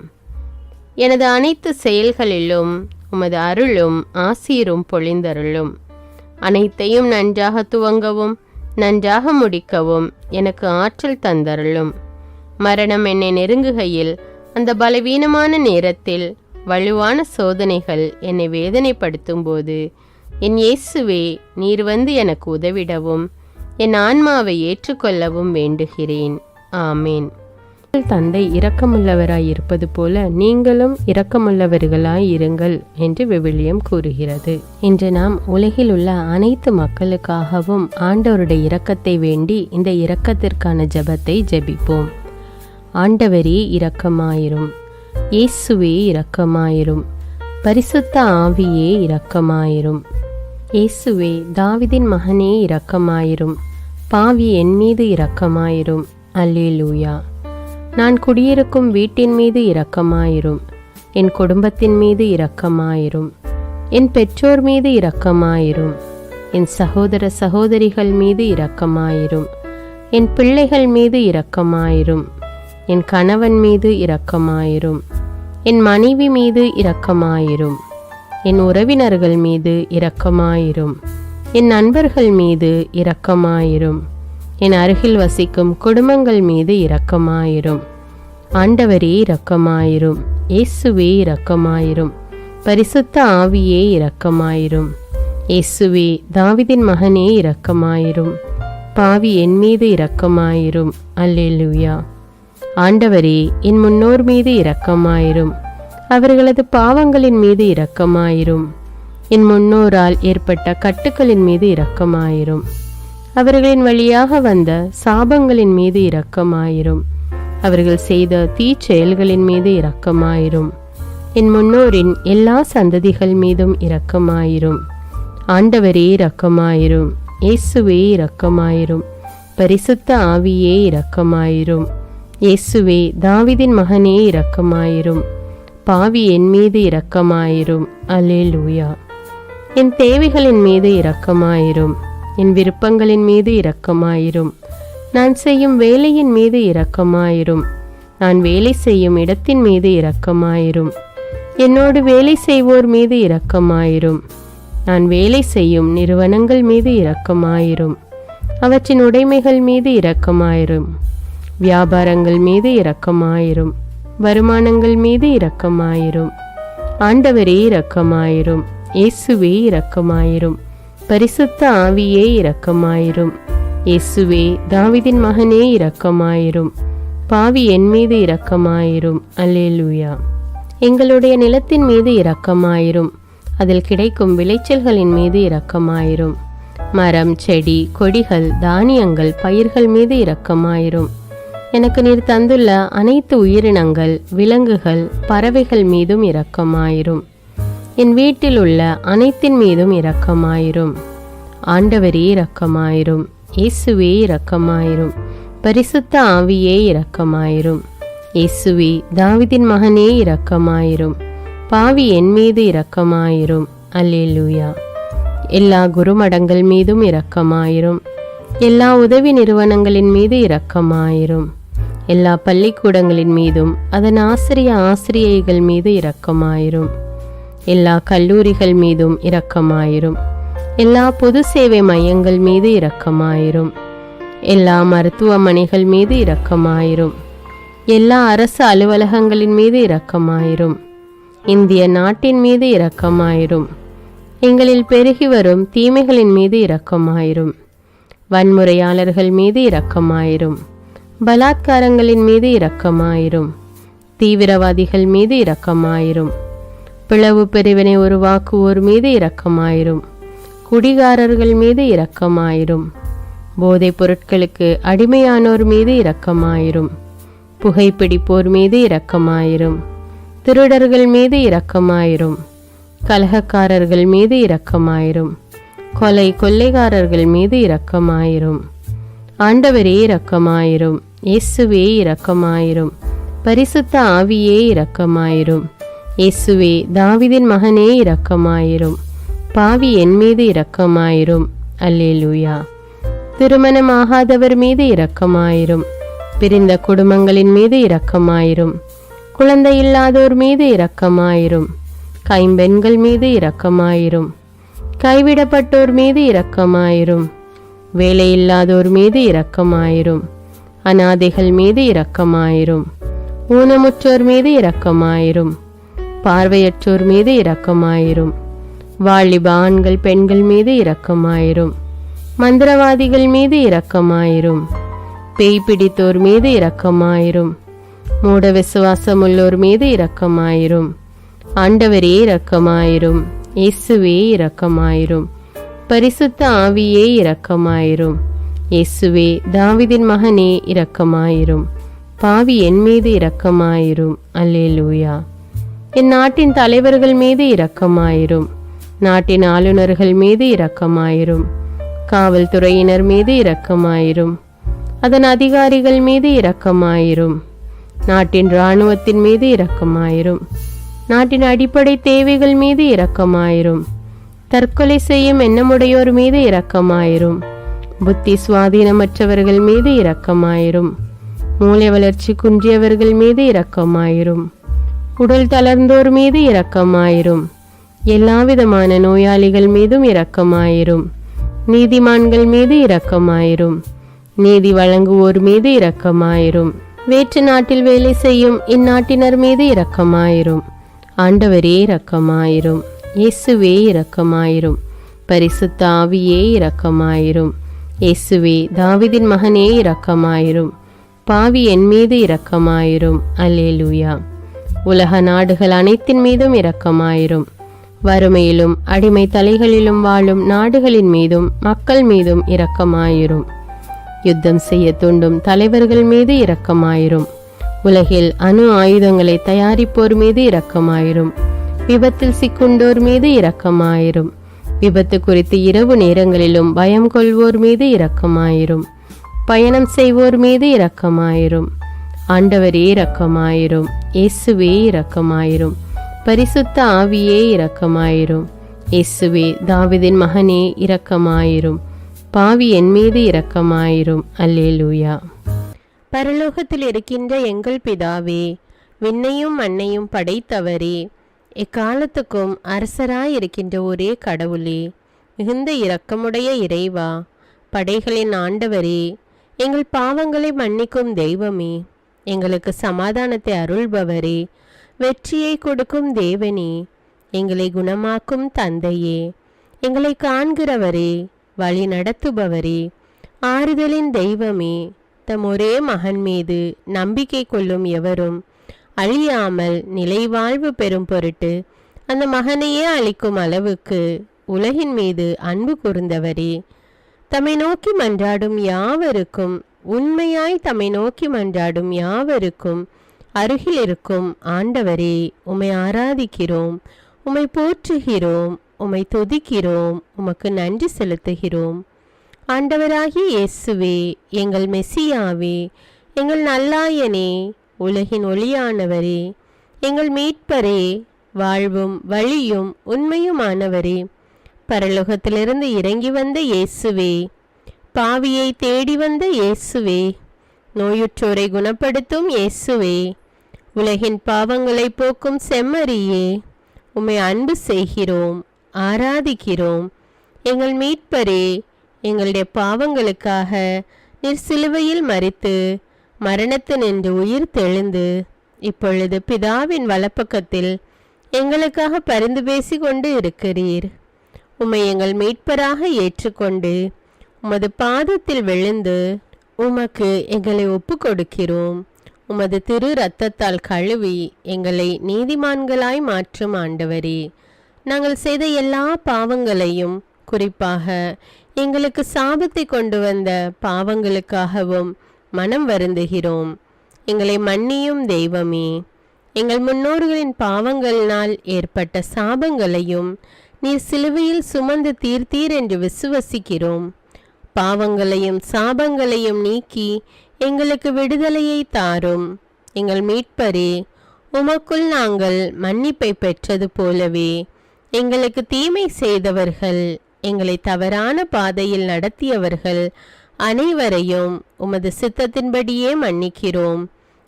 எனது அனைத்து செயல்களிலும் உமது அருளும் ஆசீரும் பொழிந்தருளும். அனைத்தையும் நன்றாக துவங்கவும் நன்றாக முடிக்கவும் எனக்கு ஆற்றல் தந்தருளும். மரணம் என்னை நெருங்குகையில் அந்த பலவீனமான நேரத்தில் வலுவான சோதனைகள் என்னை வேதனைப்படுத்தும் போது என் இயேசுவே, நீர் வந்து எனக்கு உதவிடவும் என் ஆன்மாவை ஏற்றுக்கொள்ளவும் வேண்டுகிறேன். ஆமேன். தந்தை இரக்கமுள்ளவராய் இருப்பது போல நீங்களும் இரக்கமுள்ளவர்களாய் இருங்கள் என்று விவிலியம் கூறுகிறது. இன்று நாம் உலகில் உள்ள அனைத்து மக்களுக்காகவும் ஆண்டவருடைய இரக்கத்தை வேண்டி இந்த இரக்கத்திற்கான ஜெபத்தை ஜெபிப்போம். ஆண்டவரே இரக்கமாயிரும், இயேசுவே இரக்கமாயிரும், பரிசுத்த ஆவியே இரக்கமாயிரும். இயேசுவே தாவீதின் மகனே இரக்கமாயிரும், பாவி என் மீது இரக்கமாயிரும். அல்லேலூயா. நான் குடியிருக்கும் வீட்டின் மீது இரக்கமாயிரும், என் குடும்பத்தின் மீது இரக்கமாயிரும், என் பெற்றோர் மீது இரக்கமாயிரும், என் சகோதர சகோதரிகள் மீது இரக்கமாயிரும், என் பிள்ளைகள் மீது இரக்கமாயிரும், என் கணவன் மீது இரக்கமாயிரும், என் மனைவி மீது இரக்கமாயிரும், என் உறவினர்கள் மீது இரக்கமாயிரும், என் நண்பர்கள் மீது இரக்கமாயிரும், என் அருகில் வசிக்கும் குடும்பங்கள் மீது இரக்கமாயிரும். ஆண்டவரே இரக்கமாயிரும், இயேசுவே இரக்கமாயிரும், பரிசுத்த ஆவியே இரக்கமாயிரும். இயேசுவே தாவீதின் மகனே இரக்கமாயிரும், பாவி என் மீது இரக்கமாயிரும். அல்லேலூயா. ஆண்டவரே என் முன்னோர் மீது இரக்கமாயிரும், அவர்களது பாவங்களின் மீது இரக்கமாயிரும். என் முன்னோரால் ஏற்பட்ட கட்டுக்களின் மீது இரக்கமாயிரும், அவர்களின் வழியாக வந்த சாபங்களின் மீது இரக்கமாயிரும், அவர்கள் செய்த தீச்செயல்களின் மீது இரக்கமாயிரும். என் முன்னோரின் எல்லா சந்ததிகள் மீதும் இரக்கமாயிரும். ஆண்டவரே இரக்கமாயிரும், இயேசுவே இரக்கமாயிரும், பரிசுத்த ஆவியே இரக்கமாயிரும். இயேசுவே தாவீதின் மகனே இரக்கமாயிரும், பாவி என் மீது இரக்கமாயிரும். அல்லேலூயா. என் தேவைகளின் மீது இரக்கமாயிரும், என் விருப்பங்களின் மீது இரக்கமாயிரும், நான் செய்யும் வேலையின் மீது இரக்கமாயிரும், நான் வேலை செய்யும் இடத்தின் மீது இரக்கமாயிரும், என்னோடு வேலை செய்வோர் மீது இரக்கமாயிரும், நான் வேலை செய்யும் நிறுவனங்கள் மீது இரக்கமாயிரும், அவற்றின் உடைமைகள் மீது இரக்கமாயிரும், வியாபாரங்கள் மீது இரக்கமாயிரும், வருமானங்கள் மீது இரக்கமாயிரும். ஆண்டவரே இரக்கமாயிரும், இயேசுவே இரக்கமாயிரும், பரிசுத்த ஆவியே இரக்கமாயிரும். இயேசுவே தாவீதின் மகனே இரக்கமாயிரும், பாவி என் மீது இரக்கமாயிரும். அல்லேலூயா. எங்களுடைய நிலத்தின் மீது இரக்கமாயிரும், அதில் கிடைக்கும் விளைச்சல்களின் மீது இரக்கமாயிரும். மரம், செடி, கொடிகள், தானியங்கள், பயிர்கள் மீது இரக்கமாயிரும். எனக்கு நீர் தந்துள்ள அனைத்து உயிரினங்கள், விலங்குகள், பறவைகள் மீதும் இரக்கமாயிரும். என் வீட்டில் உள்ள அனைத்தின் மீதும் இரக்கமாயிரும். ஆண்டவரே இரக்கமாயிரும், இயேசுவே இரக்கமாயிரும், பரிசுத்த ஆவியே இரக்கமாயிரும். இயேசுவே தாவீதின் மகனே இரக்கமாயிரும், பாவி என் மீது இரக்கமாயிரும். அல்லேலூயா. எல்லா குருமடங்கள் மீதும் இரக்கமாயிரும், எல்லா உதவி நிறுவனங்களின் மீது இரக்கமாயிரும், எல்லா பள்ளிக்கூடங்களின் மீதும் அதன் ஆசிரியைகள் மீது இரக்கமாயிரும், எல்லா கல்லூரிகள் மீதும் இரக்கமாயிரும், எல்லா பொது சேவை மையங்கள் மீது இரக்கமாயிரும், எல்லா மருத்துவமனைகள் மீது இரக்கமாயிரும், எல்லா அரசு அலுவலகங்களின் மீது இரக்கமாயிரும், இந்திய நாட்டின் மீது இரக்கமாயிரும், எங்களில் பெருகி வரும் தீமைகளின் மீது இரக்கமாயிரும், வன்முறையாளர்கள் மீது இரக்கமாயிரும், பலாத்காரங்களின் மீது இரக்கமாயிரும், தீவிரவாதிகள் மீது இரக்கமாயிரும், பிளவு பிரிவினை உருவாக்குவோர் மீது இரக்கமாயிரும், குடிகாரர்கள் மீது இரக்கமாயிரும், போதைப் பொருட்களுக்கு அடிமையானோர் மீது இரக்கமாயிரும், புகைப்பிடிப்போர் மீது இரக்கமாயிரும், திருடர்கள் மீது இரக்கமாயிரும், கலகக்காரர்கள் மீது இரக்கமாயிரும், கொள்ளைக்காரர்கள் மீது இரக்கமாயிரும். ஆண்டவரே இரக்கமாயிரும், இயேசுவே இரக்கமாயிரும், பரிசுத்த ஆவியே இரக்கமாயிரும். இயேசுவே தாவீதின் மகனே இரக்கமாயிரும், பாவி என் மீது இரக்கமாயிரும். அல்லேலூயா. திருமணமாகாதவர் மீது இரக்கமாயிரும், பிரிந்த குடும்பங்களின் மீது இரக்கமாயிரும், குழந்தை இல்லாதோர் மீது இரக்கமாயிரும், கைம்பெண்கள் மீது இரக்கமாயிரும், கைவிடப்பட்டோர் மீது இரக்கமாயிரும், வேலையில்லாதோர் மீது இரக்கமாயிரும், அநாதைகள் மீது இரக்கமாயிரும், ஊனமுற்றோர் மீது இரக்கமாயிரும், பார்வையற்றோர் மீது இரக்கமாயிரும், வாலிப ஆண்கள் பெண்கள் மீது இரக்கமாயிரும், மந்திரவாதிகள் மீது இரக்கமாயிரும், பேய் பிடித்தோர் மீது இரக்கமாயிரும், மூட விசுவாசம் உள்ளோர் மீது இரக்கமாயிரும். ஆண்டவரே இரக்கமாயிரும். இயேசுவே இரக்கமாயிரும். பரிசுத்த ஆவியே இரக்கமாயிரும். இயேசுவே தாவீதின் மகனே இரக்கமாயிரும். பாவி என் மீது இரக்கமாயிரும். அல்லேலூயா. என் நாட்டின் தலைவர்கள் மீது இரக்கமாயிரும். நாட்டின் ஆளுநர்கள் மீது இரக்கமாயிரும். காவல்துறையினர் மீது இரக்கமாயிரும். அதன் அதிகாரிகள் மீது இரக்கமாயிரும். நாட்டின் இராணுவத்தின் மீது இரக்கமாயிரும். நாட்டின் அடிப்படை தேவைகள் மீது இரக்கமாயிரும். தற்கொலை செய்யும் எண்ணமுடையோர் மீது இரக்கமாயிரும். புத்தி சுவாதீனமற்றவர்கள் மீது இரக்கமாயிரும். மூளை வளர்ச்சி குன்றியவர்கள் மீது இரக்கமாயிரும். உடல் தளர்ந்தோர் மீது இரக்கமாயிரும். எல்லாவிதமான நோயாளிகள் மீதும் இரக்கமாயிரும். நீதிமான்கள் மீது இரக்கமாயிரும். நீதி வழங்குவோர் மீது இரக்கமாயிரும். வேற்று நாட்டில் வேலை செய்யும் இந்நாட்டினர் மீது இரக்கமாயிரும். ஆண்டவரே இரக்கமாயிரும். இயேசுவே இரக்கமாயிரும். பரிசுத்த ஆவியே இரக்கமாயிரும். இயேசுவே தாவீதின் மகனே இரக்கமாயிரும். பாவி என் மீது இரக்கமாயிரும். அல்லேலூயா. உலக நாடுகள் அனைத்தின் மீதும் இரக்கமாயிரும். வறுமையிலும் அடிமை தலைகளிலும் வாழும் நாடுகளின் மீதும் மக்கள் மீதும் இரக்கமாயிரும். யுத்தம் செய்ய தூண்டும் தலைவர்கள் மீது இரக்கமாயிரும். உலகில் அணு ஆயுதங்களை தயாரிப்போர் மீது இரக்கமாயிரும். விபத்தில் சிக்குண்டோர் மீது இரக்கமாயிரும். விபத்து குறித்து இரவு நேரங்களிலும் பயம் கொள்வோர் மீது இரக்கமாயிரும். பயணம் செய்வோர் மீது இரக்கமாயிரும். ஆண்டவரே இரக்கமாயிரும். இயேசுவே இரக்கமாயிரும். பரிசுத்த ஆவியே இரக்கமாயிரும். இயேசுவே தாவீதின் மகனே இரக்கமாயிரும். பாவி என் மீது இரக்கமாயிரும். அல்லேலூயா. பரலோகத்தில் இருக்கின்ற எங்கள் பிதாவே, விண்ணையும் மண்ணையும் படைத்தவரே, எக்காலத்துக்கும் அரசராயிருக்கின்ற ஒரே கடவுளே, மிகுந்த இரக்கமுடைய இறைவா, படைகளின் ஆண்டவரே, எங்கள் பாவங்களை மன்னிக்கும் தெய்வமே, எங்களுக்கு சமாதானத்தை அருள்பவரே, வெற்றியை கொடுக்கும் தேவனே, எங்களை குணமாக்கும் தந்தையே, எங்களை காண்கிறவரே, வழி நடத்துபவரே, ஆறுதலின் தெய்வமே, தம் ஒரே மகன் மீது நம்பிக்கை கொள்ளும் எவரும் அழியாமல் நிலைவாழ்வு பெறும் பொருட்டு அந்த மகனையே அளிக்கும் அளவுக்கு உலகின் மீது அன்பு கூர்ந்தவரே, தம்மை நோக்கி மன்றாடும் யாவருக்கும், உண்மையாய் தம்மை நோக்கி மன்றாடும் யாவருக்கும் அருகில் இருக்கும் ஆண்டவரே, உம்மை ஆராதிக்கிறோம், உம்மை போற்றுகிறோம், உம்மை துதிக்கிறோம், உமக்கு நன்றி செலுத்துகிறோம். ஆண்டவராகிய இயேசுவே, எங்கள் மெசியாவே, எங்கள் நல்லாயனே, உலகின் ஒளியானவரே, எங்கள் மீட்பரே, வாழ்வும் வழியும் உண்மையுமானவரே, பரலோகத்திலிருந்து இறங்கி வந்த இயேசுவே, பாவியை தேடி வந்த இயேசுவே, நோயுற்றோரை குணப்படுத்தும் இயேசுவே, உலகின் பாவங்களை போக்கும் செம்மறியே, உம்மை அன்பு செய்கிறோம், ஆராதிக்கிறோம். எங்கள் மீட்பரே, எங்களுடைய பாவங்களுக்காக நீர் சிலுவையில் மரித்து மரணத்து நின்று உயிர் தெழுந்து இப்பொழுது பிதாவின் வலப்பக்கத்தில் எங்களுக்காக பரிந்து பேசி கொண்டு இருக்கிறீர். உம்மை எங்கள் மீட்பராக ஏற்றுக்கொண்டு உமது பாதத்தில் விழுந்து உமக்கு எங்களை ஒப்பு கொடுக்கிறோம். உமது திரு இரத்தத்தால் கழுவி எங்களை நீதிமான்களாய் மாற்றும் ஆண்டவரே, நாங்கள் செய்த எல்லா பாவங்களையும், குறிப்பாக எங்களுக்கு சாபத்தை கொண்டு வந்த பாவங்களுக்காகவும் மனம் வருந்துகிறோம். எங்களை மன்னியும் தெய்வமே, எங்கள் முன்னோர்களின் பாவங்களினால் ஏற்பட்ட சாபங்களையும் நீர் சிலுவையில் சுமந்து தீர்த்தீர் என்று விசுவசிக்கிறோம். பாவங்களையும் சாபங்களையும் நீக்கி எங்களுக்கு விடுதலையை தாரும். எங்கள் மீட்பரே, உமக்குள் நாங்கள் மன்னிப்பை பெற்றது போலவே எங்களுக்கு தீமை செய்தவர்கள், எங்களை தவறான பாதையில் நடத்தியவர்கள் அனைவரையும் உமது சித்தத்தின்படியே மன்னிக்கிறோம்.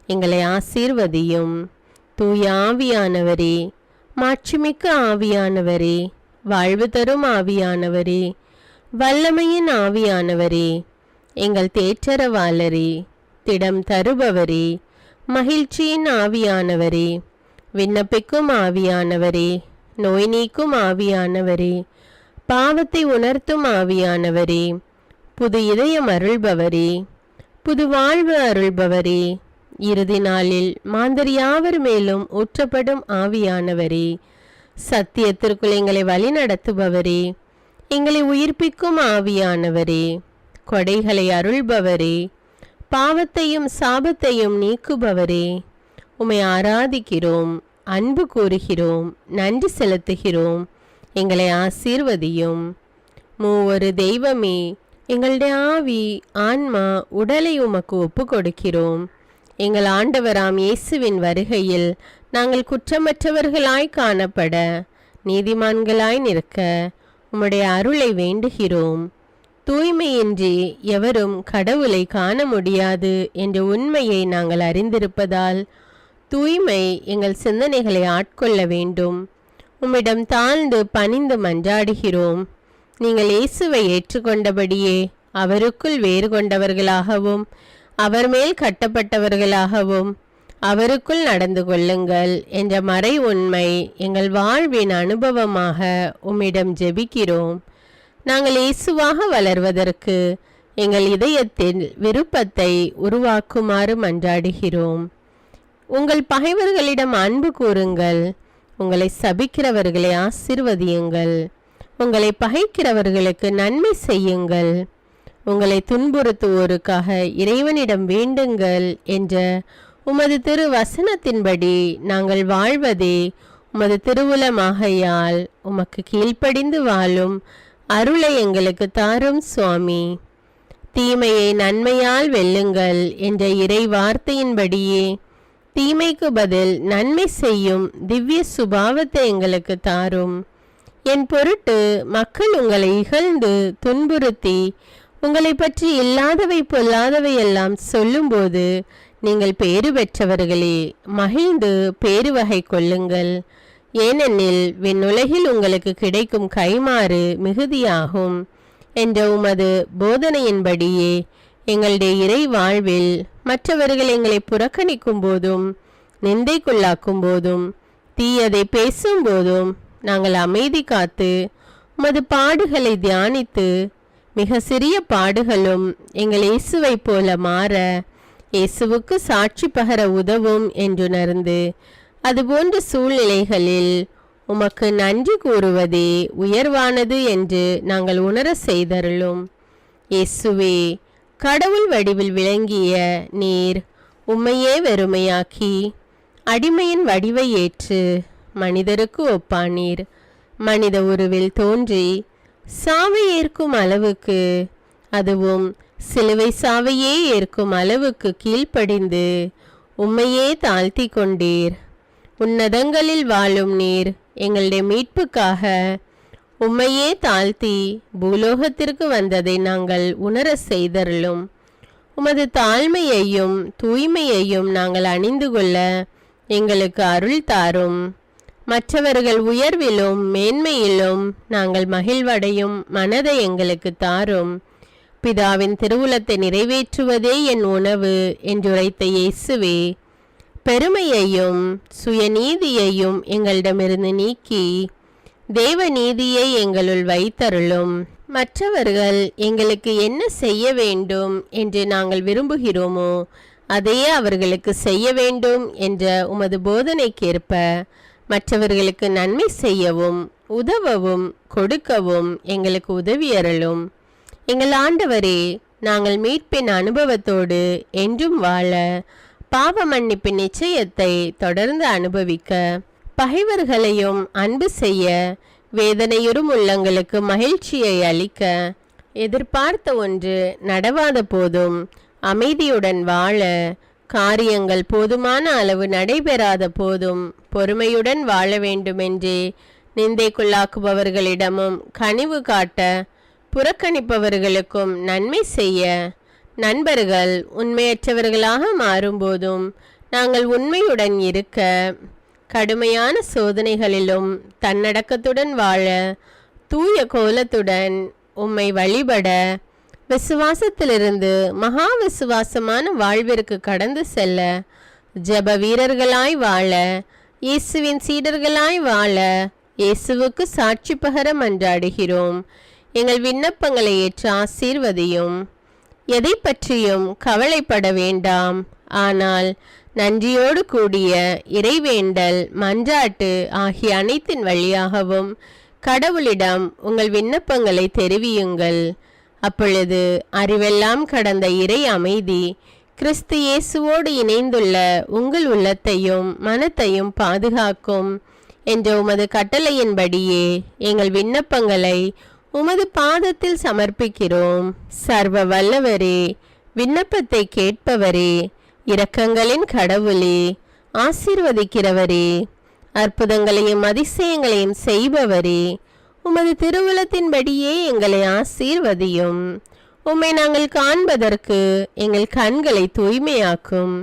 எங்களை ஆசீர்வதியும். தூய ஆவியானவரே, மாட்சிமிக்க ஆவியானவரே, வாழ்வு தரும் ஆவியானவரே, வல்லமையின் ஆவியானவரே, எங்கள் தேற்றரவாளரே, திடம் தருபவரே, மகிழ்ச்சியின் ஆவியானவரே, விண்ணப்பிக்கும் ஆவியானவரே, நோய் நீக்கும் ஆவியானவரே, பாவத்தை உணர்த்தும் ஆவியானவரே, புது இதயம் அருள்பவரே, புது வாழ்வு அருள்பவரே, இறுதி நாளில் மாந்தர் யாவர் மேலும் ஊற்றப்படும் ஆவியானவரே, சத்தியத்திற்குள் எங்களை வழிநடத்துபவரே, எங்களை உயிர்ப்பிக்கும் ஆவியானவரே, கொடைகளை அருள்பவரே, பாவத்தையும் சாபத்தையும் நீக்குபவரே, உம்மை ஆராதிக்கிறோம், அன்பு கூறுகிறோம், நன்றி செலுத்துகிறோம். எங்களை ஆசீர்வதியும். மூவொரு தெய்வமே, எங்களுடைய ஆவி, ஆன்மா, உடலை உமக்கு ஒப்பு கொடுக்கிறோம். எங்கள் ஆண்டவராம் இயேசுவின் வருகையில் நாங்கள் குற்றமற்றவர்களாய் காணப்பட, நீதிமான்களாய் நிற்க உம்முடைய அருளை வேண்டுகிறோம். தூய்மையின்றி எவரும் கடவுளை காண முடியாது என்ற உண்மையை நாங்கள் அறிந்திருப்பதால் தூய்மை எங்கள் சிந்தனைகளை ஆட்கொள்ள வேண்டும். உம்மிடம் தாழ்ந்து பணிந்து மன்றாடுகிறோம். நீங்கள் இயேசுவை ஏற்றுக்கொண்டபடியே அவருக்குள் வேறு கொண்டவர்களாகவும் அவர் மேல் கட்டப்பட்டவர்களாகவும் அவருக்குள் நடந்து கொள்ளுங்கள் என்ற மறை உண்மை எங்கள் வாழ்வின் அனுபவமாக உம்மிடம் ஜெபிக்கிறோம். நாங்கள் இயேசுவாக வளர்வதற்கு எங்கள் இதயத்தில் விருப்பத்தை உருவாக்குமாறு மன்றாடுகிறோம். உங்கள் பகைவர்களிடம் அன்பு கூறுங்கள், உங்களை சபிக்கிறவர்களை ஆசீர்வதியுங்கள், உங்களை பகைக்கிறவர்களுக்கு நன்மை செய்யுங்கள், உங்களை துன்புறுத்துவோருக்காக இறைவனிடம் வேண்டுங்கள் என்ற உமது திரு வசனத்தின்படி நாங்கள் வாழ்வதே உமது திருவுலமாகையால் உமக்கு கீழ்ப்படிந்து வாழும் அருளை எங்களுக்கு தாரும் சுவாமி. தீமையை நன்மையால் வெல்லுங்கள் என்ற இறை வார்த்தையின்படியே தீமைக்கு பதில் நன்மை செய்யும் திவ்ய சுபாவத்தை எங்களுக்கு தாரும். என் பொருட்டு மக்கள் உங்களை இகழ்ந்து துன்புறுத்தி உங்களை பற்றி இல்லாதவை பொல்லாதவை எல்லாம் சொல்லும்போது நீங்கள் பேறு பெற்றவர்களே, மகிழ்ந்து பேரு வகை கொள்ளுங்கள். ஏனெனில் விண்ணுலகில் உங்களுக்கு கிடைக்கும் கைமாறு மிகுதியாகும் என்ற உமது போதனையின்படியே எங்களுடைய இறை வாழ்வில் மற்றவர்கள் எங்களை புறக்கணிக்கும் போதும் நிந்தைக்குள்ளாக்கும் போதும் தீயதை பேசும் போதும் நாங்கள் அமைதி காத்து உமது பாடுகளை தியானித்து மிக சிறிய பாடுகளும் எங்கள் இயேசுவை போல மாற இயேசுவுக்கு சாட்சி பகர உதவும் என்றுணர்ந்து அதுபோன்ற சூழ்நிலைகளில் உமக்கு நன்றி கூறுவதே உயர்வானது என்று நாங்கள் உணர செய்தருளும். இயேசுவே, கடவுள் வடிவில் விளங்கிய நீர் உம்மையே வெறுமையாக்கி அடிமையின் வடிவை ஏற்று மனிதருக்கு ஒப்பானீர். மனித உருவில் தோன்றி சாவை ஏற்கும் அளவுக்கு, அதுவும் சிலுவை சாவையே ஏற்கும் அளவுக்கு கீழ்ப்படிந்து உம்மையே தாழ்த்தி கொண்டீர். உன்னதங்களில் வாழும் நீர் எங்களுடைய மீட்புக்காக உம்மையே தாழ்த்தி பூலோகத்திற்கு வந்ததை நாங்கள் உணர செய்தருளும். உமது தாழ்மையையும் தூய்மையையும் நாங்கள் அணிந்து கொள்ள எங்களுக்கு அருள் தாரும். மற்றவர்கள் உயர்விலும் மேன்மையிலும் நாங்கள் மகிழ்வடையும் மனதை எங்களுக்கு தாரும். பிதாவின் திருவுளத்தை நிறைவேற்றுவதே என் உணவு என்றுரைத்த இயேசுவே, பெருமையையும் சுயநீதியையும் எங்களிடமிருந்து நீக்கி தேவ நீதியை எங்களுள் வைத்தருளும். மற்றவர்கள் எங்களுக்கு என்ன செய்ய வேண்டும் என்று நாங்கள் விரும்புகிறோமோ அதையே அவர்களுக்கு செய்ய வேண்டும் என்ற உமது போதனைக்கேற்ப மற்றவர்களுக்கு நன்மை செய்யவும் உதவவும் கொடுக்கவும் எங்களுக்கு உதவியருளும். எங்கள் ஆண்டவரே, நாங்கள் மீட்பின் அனுபவத்தோடு என்றும் வாழ பாவ மன்னிப்பின் நிச்சயத்தை தொடர்ந்து அனுபவிக்க பகைவர்களையும் அன்பு செய்ய வேதனையுறும் உள்ளங்களுக்கு மகிழ்ச்சியை அளிக்க எதிர்பார்த்த ஒன்று நடவாத போதும் அமைதியுடன் வாழ காரியங்கள் போதுமான அளவு நடைபெறாத போதும் பொறுமையுடன் வாழ வேண்டுமென்றே நிந்தைக்குள்ளாக்குபவர்களிடமும் கனிவு காட்ட புறக்கணிப்பவர்களுக்கும் நன்மை செய்ய நண்பர்கள் உண்மையற்றவர்களாக மாறும்போதும் நாங்கள் உண்மையுடன் இருக்க கடுமையான சோதனைகளிலும் தன்னடக்கத்துடன் வாழ தூய கோலத்துடன் உம்மை வழிபட விசுவாசத்திலிருந்து மகா விசுவாசமான வாழ்விற்கு கடந்து செல்ல ஜெப வீரர்களாய் வாழ இயேசுவின் சீடர்களாய் வாழ இயேசுவுக்கு சாட்சி பகர மன்றாடுகிறோம். எங்கள் விண்ணப்பங்களை ஏற்று ஆசீர்வதியும். எதை பற்றியும் கவலைப்பட வேண்டாம். ஆனால் நன்றியோடு கூடிய இறைவேண்டல், மன்றாட்டு ஆகிய அனைத்தின் வழியாகவும் கடவுளிடம் உங்கள் விண்ணப்பங்களை தெரிவியுங்கள். அப்பொழுது அறிவெல்லாம் கடந்த இறை அமைதி கிறிஸ்து இயேசுவோடு இணைந்துள்ள உங்கள் உள்ளத்தையும் மனத்தையும் பாதுகாக்கும் என்ற உமது கட்டளையின்படியே எங்கள் விண்ணப்பங்களை உமது பாதத்தில் சமர்ப்பிக்கிறோம். சர்வ வல்லவரே, விண்ணப்பத்தை கேட்பவரே, இரக்கங்களின் கடவுளே, ஆசீர்வதிக்கிறவரே, அற்புதங்களையும் அதிசயங்களையும் செய்பவரே, உமது திருவுளத்தின்படியே எங்களை ஆசீர்வதியும். உம்மை நாங்கள் காண்பதற்கு எங்கள் கண்களை தூய்மையாக்கும்.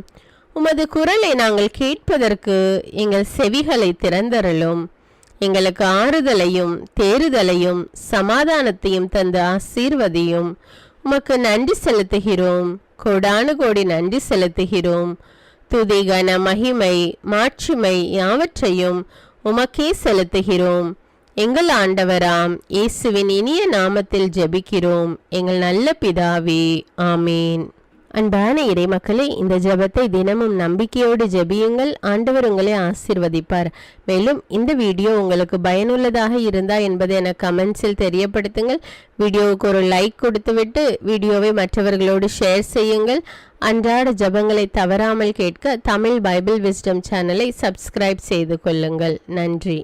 உமது குரலை நாங்கள் கேட்பதற்கு எங்கள் செவிகளை திறந்தருளும். எங்களுக்கு ஆறுதலையும் தேறுதலையும் சமாதானத்தையும் தந்து ஆசீர்வதியும். உமக்கு நன்றி செலுத்துகிறோம், கோடானு கோடி நன்றி செலுத்துகிறோம். துதி, கன, மகிமை, மாட்சிமை யாவற்றையும் உமக்கே செலுத்துகிறோம். எங்கள் ஆண்டவராம் இயேசுவின் இனிய நாமத்தில் ஜெபிக்கிறோம் எங்கள் நல்ல பிதாவே, ஆமீன். அன்பான இறைமக்களே, இந்த ஜெபத்தை தினமும் நம்பிக்கையோடு ஜெபியுங்கள். ஆண்டவர் உங்களை ஆசீர்வதிப்பார். மேலும் இந்த வீடியோ உங்களுக்கு பயனுள்ளதாக இருந்தா என்பதை எனக்கு கமெண்ட்ஸில் தெரியப்படுத்துங்கள். வீடியோவுக்கு ஒரு லைக் கொடுத்துவிட்டு வீடியோவை மற்றவர்களோடு ஷேர் செய்யுங்கள். அன்றாட ஜெபங்களை தவறாமல் கேட்க தமிழ் பைபிள் விஸ்டம் சேனலை சப்ஸ்கிரைப் செய்து கொள்ளுங்கள். நன்றி.